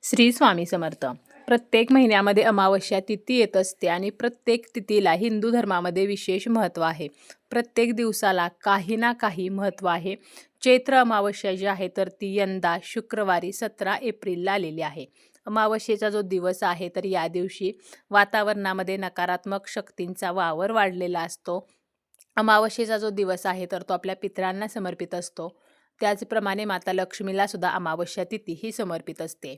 श्री स्वामी समर्थ. प्रत्येक महिन्यामध्ये अमावस्या तिथी येत असते आणि प्रत्येक तिथीला हिंदू धर्मामध्ये विशेष महत्त्व आहे. प्रत्येक दिवसाला काही ना काही महत्त्व आहे. चैत्र अमावस्या जी आहे तर ती यंदा शुक्रवारी 17 एप्रिलला आलेली आहे. अमावस्येचा जो दिवस आहे तर या दिवशी वातावरणामध्ये नकारात्मक शक्तींचा वावर वाढलेला असतो. अमावस्येचा जो दिवस आहे तर तो आपल्या पितरांना समर्पित असतो. त्याचप्रमाणे माता लक्ष्मीला सुद्धा अमावस्या तिथी ही समर्पित असते.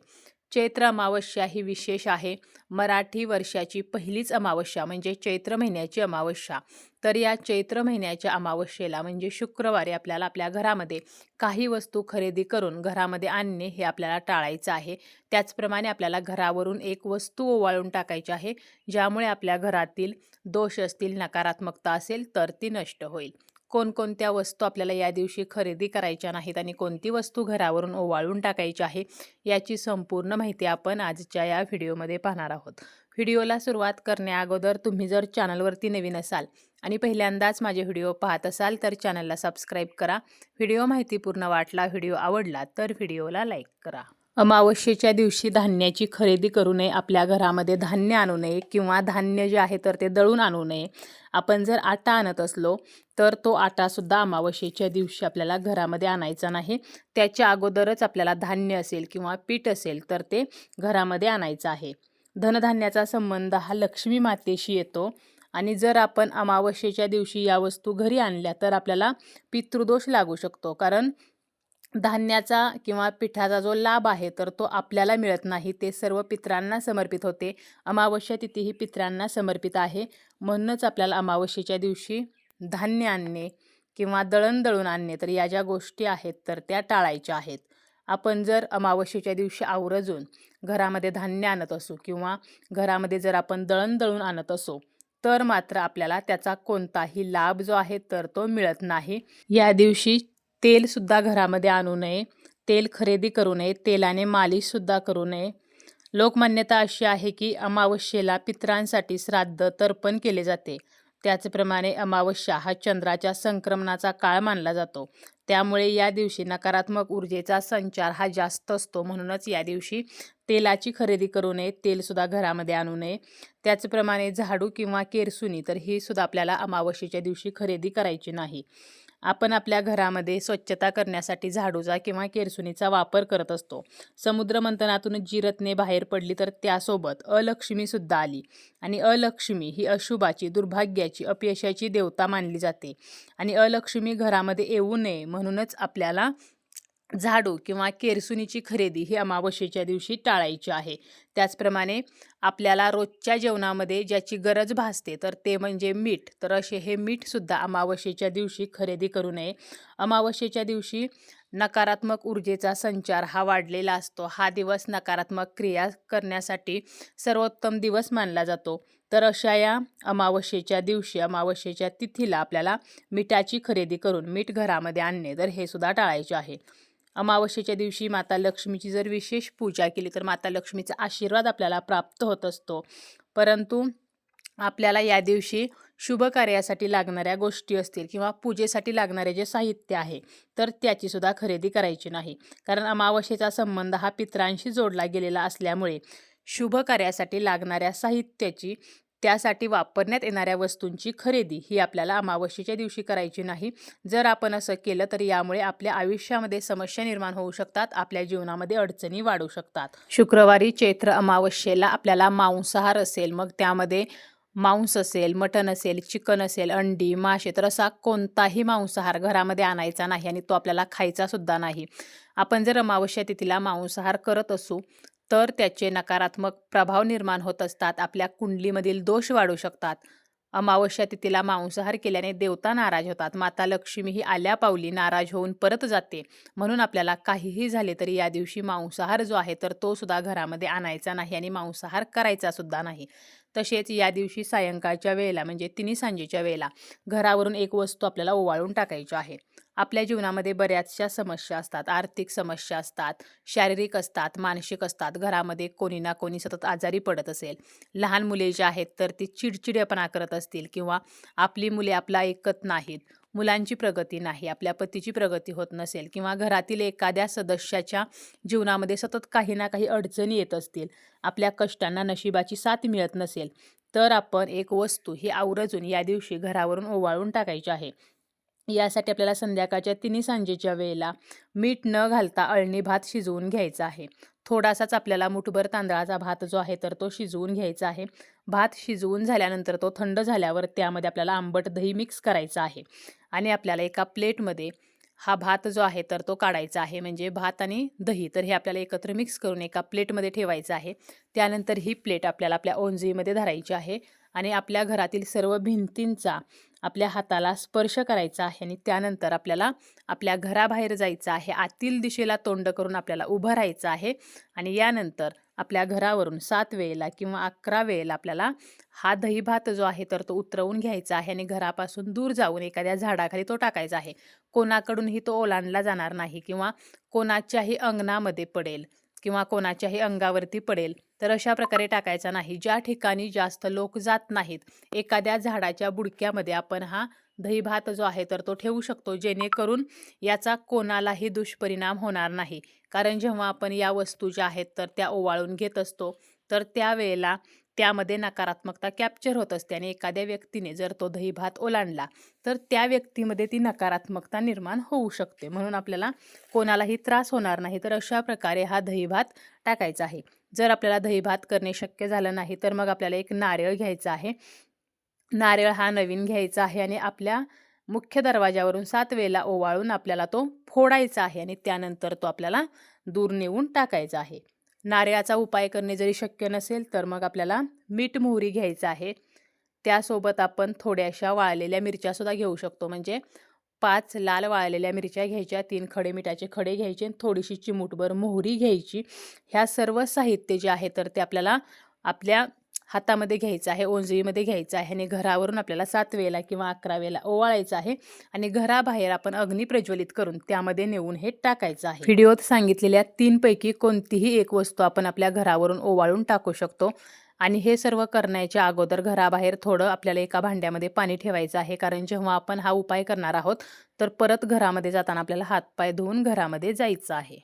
चैत्र अमावस्या ही विशेष आहे. मराठी वर्षाची पहिलीच अमावस्या म्हणजे चैत्र महिन्याची अमावस्या. तर या चैत्र महिन्याच्या अमावस्येला म्हणजे शुक्रवारी आपल्याला आपल्या घरामध्ये काही वस्तू खरेदी करून घरामध्ये आणणे हे आपल्याला टाळायचं आहे. त्याचप्रमाणे आपल्याला घरावरून एक वस्तू ओवाळून टाकायची आहे, ज्यामुळे आपल्या घरातील दोष असतील, नकारात्मकता असेल तर ती नष्ट होईल. कोणकोणत्या वस्तू आपल्याला या दिवशी खरेदी करायच्या नाहीत आणि कोणती वस्तू घरावरून ओवाळून टाकायची आहे याची संपूर्ण माहिती आपण आजच्या या व्हिडिओमध्ये पाहणार आहोत. व्हिडिओला सुरुवात करण्याअगोदर तुम्ही जर चॅनलवरती नवीन असाल आणि पहिल्यांदाच माझे व्हिडिओ पाहत असाल तर चॅनलला सबस्क्राईब करा. व्हिडिओ माहितीपूर्ण वाटला, व्हिडिओ आवडला तर व्हिडिओला लाईक करा. अमावस्येच्या दिवशी धान्याची खरेदी करू नये. आपल्या घरामध्ये धान्य आणू नये किंवा धान्य जे आहे तर ते दळून आणू नये. आपण जर आटा आणत असलो तर तो आटासुद्धा अमावस्येच्या दिवशी आपल्याला घरामध्ये आणायचा नाही. त्याच्या अगोदरच आपल्याला धान्य असेल किंवा पीठ असेल तर ते घरामध्ये आणायचं आहे. धनधान्याचा संबंध हा लक्ष्मी मातेशी येतो आणि जर आपण अमावस्येच्या दिवशी या वस्तू घरी आणल्या तर आपल्याला पितृदोष लागू शकतो. कारण धान्याचा किंवा पिठाचा जो लाभ आहे तर तो आपल्याला मिळत नाही, ते सर्व पितरांना समर्पित होते. अमावस्या तिथी ही पितरांना समर्पित आहे. म्हणूनच आपल्याला अमावस्येच्या दिवशी धान्य आणणे किंवा दळून आणणे तर या ज्या गोष्टी आहेत तर त्या टाळायच्या आहेत. आपण जर अमावस्येच्या दिवशी आवर्जून घरामध्ये धान्य आणत असू किंवा घरामध्ये जर आपण दळून आणत असू तर मात्र आपल्याला त्याचा कोणताही लाभ जो आहे तर तो मिळत नाही. या दिवशी तेलसुद्धा घरामध्ये आणू नये, तेल खरेदी करू नये, तेलाने मालिशसुद्धा करू नये. लोकमान्यता अशी आहे की अमावस्येला पितरांसाठी श्राद्ध तर्पण केले जाते. त्याचप्रमाणे अमावस्या हा चंद्राच्या संक्रमणाचा काळ मानला जातो. त्यामुळे या दिवशी नकारात्मक ऊर्जेचा संचार हा जास्त असतो. म्हणूनच या दिवशी तेलाची खरेदी करू नये, तेलसुद्धा घरामध्ये आणू नये. त्याचप्रमाणे झाडू किंवा केरसुणी तर ही सुद्धा आपल्याला अमावस्येच्या दिवशी खरेदी करायची नाही. आपण आपल्या घरामध्ये स्वच्छता करण्यासाठी झाडूचा किंवा केरसुणीचा वापर करत असतो. समुद्रमंथनातून जी रत्ने बाहेर पडली तर त्यासोबत अलक्ष्मीसुद्धा आली आणि अलक्ष्मी ही अशुभाची, दुर्भाग्याची, अपयशाची देवता मानली जाते आणि अलक्ष्मी घरामध्ये येऊ नये म्हणूनच आपल्याला झाडू किंवा केरसुणीची खरेदी ही अमावस्येच्या दिवशी टाळायची आहे. त्याचप्रमाणे आपल्याला रोजच्या जेवणामध्ये ज्याची गरज भासते तर ते म्हणजे मीठ. तर असे हे मीठसुद्धा अमावस्येच्या दिवशी खरेदी करू नये. अमावस्येच्या दिवशी नकारात्मक ऊर्जेचा संचार हा वाढलेला असतो. हा दिवस नकारात्मक क्रिया करण्यासाठी सर्वोत्तम दिवस मानला जातो. तर अशा या अमावस्येच्या दिवशी, अमावस्येच्या तिथीला आपल्याला मिठाची खरेदी करून मीठ घरामध्ये आणणे तर हे सुद्धा टाळायचे आहे. अमावस्येच्या दिवशी माता लक्ष्मीची जर विशेष पूजा केली तर माता लक्ष्मीचा आशीर्वाद आपल्याला प्राप्त होत असतो. परंतु आपल्याला या दिवशी शुभ कार्यासाठी लागणाऱ्या गोष्टी असतील किंवा पूजेसाठी लागणारे जे साहित्य आहे तर त्याची सुद्धा खरेदी करायची नाही. कारण अमावस्येचा संबंध हा पितरांशी जोडला गेलेला असल्यामुळे शुभ कार्यासाठी लागणाऱ्या साहित्याची, त्यासाठी वापरण्यात येणाऱ्या वस्तूंची खरेदी ही आपल्याला अमावस्येच्या दिवशी करायची नाही. जर आपण असं केलं तर यामुळे आपल्या आयुष्यामध्ये समस्या निर्माण होऊ शकतात, आपल्या जीवनामध्ये अडचणी वाढू शकतात. शुक्रवारी चैत्र अमावस्येला आपल्याला मांसाहार असेल, मग त्यामध्ये मांस असेल, मटण असेल, चिकन असेल, अंडी, मासे तर असा कोणताही मांसाहार घरामध्ये आणायचा नाही आणि तो आपल्याला खायचा सुद्धा नाही. आपण जर अमावस्या तिथीला मांसाहार करत असू तर त्याचे नकारात्मक प्रभाव निर्माण होत असतात. आपल्या कुंडलीमधील दोष वाढू शकतात. अमावस्या तिथीला मांसाहार केल्याने देवता नाराज होतात. माता लक्ष्मी ही आल्यापावली नाराज होऊन परत जाते. म्हणून आपल्याला काहीही झाले तरी या दिवशी मांसाहार जो आहे तर तो सुद्धा घरामध्ये आणायचा नाही आणि मांसाहार करायचा सुद्धा नाही. तसेच या दिवशी सायंकाळच्या वेळेला म्हणजे तिन्ही सांजेच्या वेळेला घरावरून एक वस्तू आपल्याला ओवाळून टाकायची आहे. आपल्या जीवनामध्ये बऱ्याचशा समस्या असतात, आर्थिक समस्या असतात, शारीरिक असतात, मानसिक असतात. घरामध्ये कोणी ना कोणी सतत आजारी पडत असेल, लहान मुले जी आहेत तर ती चिडचिडेपणा करत असतील किंवा आपली मुले आपलं ऐकत नाहीत, मुलांची प्रगती नाही, आपल्या पतीची प्रगती होत नसेल किंवा घरातील एखाद्या सदस्याच्या जीवनामध्ये सतत काही ना काही अडचणी येत असतील, आपल्या कष्टांना नशिबाची साथ मिळत नसेल, तर आपण एक वस्तू ही आवर्जून या दिवशी घरावरून ओवाळून टाकायची आहे. यासाठी आपल्याला संध्याकाळच्या तिन्ही सांजेच्या वेळेला मीठ न घालता अळणी भात शिजवून घ्यायचा आहे. थोडासाच आपल्याला मुठभर तांदळाचा भात जो आहे तर तो शिजवून घ्यायचा आहे. भात शिजवून झाल्यानंतर तो थंड झाल्यावर त्यामध्ये आपल्याला आंबट दही मिक्स करायचं आहे आणि आपल्याला एका प्लेटमध्ये हा भात जो आहे तर तो काढायचा आहे. म्हणजे भात आणि दही तर हे आपल्याला एकत्र मिक्स करून एका प्लेटमध्ये ठेवायचं आहे. त्यानंतर ही प्लेट आपल्याला आपल्या ओंजळीमध्ये धरायची आहे आणि आपल्या घरातील सर्व भिंतींचा आपल्या हाताला स्पर्श करायचा आहे आणि त्यानंतर आपल्याला आपल्या घराबाहेर जायचं आहे. आतील दिशेला तोंड करून आपल्याला उभं राहायचं आहे आणि यानंतर आपल्या घरावरून 7 वेळेला किंवा 11 वेळेला आपल्याला हा दही भात जो आहे तर तो उतरवून घ्यायचा आहे आणि घरापासून दूर जाऊन एखाद्या झाडाखाली तो टाकायचा आहे. कोणाकडूनही तो ओलांडला जाणार नाही किंवा कोणाच्याही अंगणामध्ये पडेल किंवा कोणाच्याही अंगावरती पडेल तर अशा प्रकारे टाकायचा नाही. ज्या ठिकाणी जास्त लोक जात नाहीत, एखाद्या झाडाच्या बुडक्यामध्ये आपण हा दही भात जो आहे तर तो ठेवू शकतो, जेणेकरून याचा कोणालाही दुष्परिणाम होणार नाही. कारण जेव्हा आपण या वस्तू ज्या आहेत तर त्या ओवाळून घेत असतो तर त्यावेळेला त्यामध्ये नकारात्मकता कॅप्चर होत असते आणि एखाद्या व्यक्तीने जर तो दही भात ओलांडला तर त्या व्यक्तीमध्ये ती नकारात्मकता निर्माण होऊ शकते. म्हणून आपल्याला कोणालाही त्रास होणार नाही. तर अशा प्रकारे हा दही भात टाकायचा आहे. जर आपल्याला दही भात करणे शक्य झालं नाही तर मग आपल्याला एक नारळ घ्यायचा आहे. नारळ हा नवीन घ्यायचा आहे आणि आपल्या मुख्य दरवाजावरून 7 वेळेला ओवाळून आपल्याला तो फोडायचा आहे आणि त्यानंतर तो आपल्याला दूर नेऊन टाकायचा आहे. नारळाचा उपाय करणे जरी शक्य नसेल तर मग आपल्याला मीठ मोहरी घ्यायचं आहे. त्यासोबत आपण थोड्याशा वाळलेल्या मिरच्यासुद्धा घेऊ शकतो. म्हणजे 5 लाल वाळलेल्या मिरच्या घ्यायच्या, 3 खडे मिठाचे खडे घ्यायचे, थोडीशी चिमूटभर मोहरी घ्यायची. ह्या सर्व साहित्य जे आहे तर ते आपल्याला आपल्या हातामध्ये घ्यायचं आहे, ओंजळीमध्ये घ्यायचं आहे आणि घरावरून आपल्याला 7 वेळेला किंवा 11 वेळेला ओवाळायचं आहे आणि घराबाहेर आपण अग्नी प्रज्वलित करून त्यामध्ये नेऊन हे टाकायचं आहे. व्हिडिओत सांगितलेल्या 3 पैकी कोणतीही एक वस्तू आपण आपल्या घरावरून ओवाळून टाकू शकतो. आणि हे सर्व करण्याच्या अगोदर घराबाहेर थोडं आपल्याला एका भांड्यामध्ये पाणी ठेवायचं आहे. कारण जेव्हा आपण हा उपाय करणार आहोत तर परत घरामध्ये जाताना आपल्याला हातपाय धुवून घरामध्ये जायचं आहे.